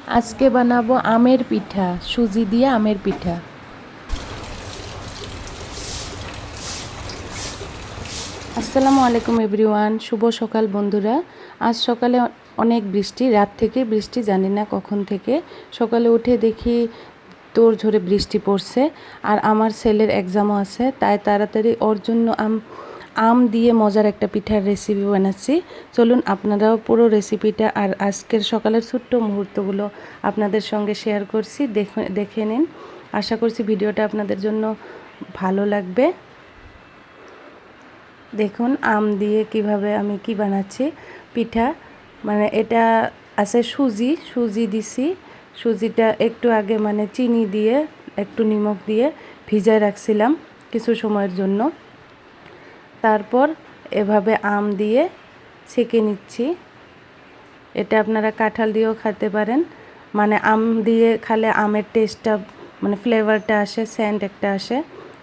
আজকে বানাবো আমের পিঠা, সুজি দিয়ে আমের পিঠা। আসসালামু আলাইকুম এভরিওয়ান, শুভ সকাল বন্ধুরা। আজ সকালে অনেক বৃষ্টি, রাত থেকে বৃষ্টি, জানি না কখন থেকে। সকালে উঠে দেখি তোড় ঝরে বৃষ্টি পড়ছে, আর আমার ছেলের এক্সামও আছে, তাই তাড়াতাড়ি ওর জন্য আম দিয়ে মজার একটা পিঠার রেসিপি বানাচ্ছি। চলুন আপনারাও পুরো রেসিপিটা আর আজকের সকালের ছোট্ট মুহূর্তগুলো আপনাদের সঙ্গে শেয়ার করছি, দেখে নিন। আশা করছি ভিডিওটা আপনাদের জন্য ভালো লাগবে। দেখুন আম দিয়ে কিভাবে আমি কি বানাচ্ছি পিঠা। মানে এটা আছে সুজি দিছি। সুজিটা একটু আগে মানে চিনি দিয়ে একটু নিমখ দিয়ে ভিজায় রাখছিলাম কিছু সময়ের জন্য। তারপর এভাবে আম দিয়ে ছেঁকে নিচ্ছি। এটা আপনারা কাঁঠাল দিয়েও খেতে পারেন। মানে আম দিয়ে খেলে আমের টেস্টটা মানে ফ্লেভারটা আসে, সেন্ট একটা আসে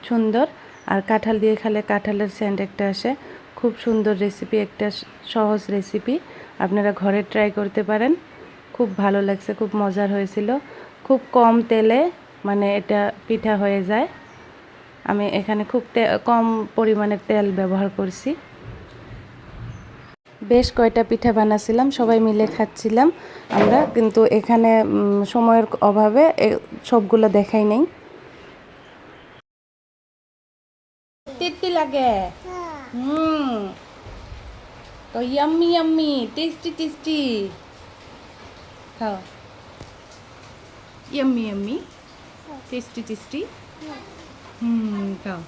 সুন্দর। আর কাঁঠাল দিয়ে খেলে কাঁঠালের সেন্ট একটা আসে। খুব সুন্দর রেসিপি, একটা সহজ রেসিপি, আপনারা ঘরে ট্রাই করতে পারেন। খুব ভালো লাগছে, খুব মজার হয়েছিল। খুব কম তেলে মানে এটা পিঠা হয়ে যায়। আমি এখানে খুব কম পরিমাণে তেল ব্যবহার করছি। বেশ কয়টা পিঠা বানাছিলাম, সবাই মিলে খাচ্ছিলাম আমরা, কিন্তু এখানে সময়ের অভাবে সবগুলো দেখাই নেই। টেস্টি লাগে। হুম, তো ইয়াম্মি ইয়াম্মি, টেস্টি টেস্টি। খাও, ইয়াম্মি ইয়াম্মি, টেস্টি টেস্টি। খাও।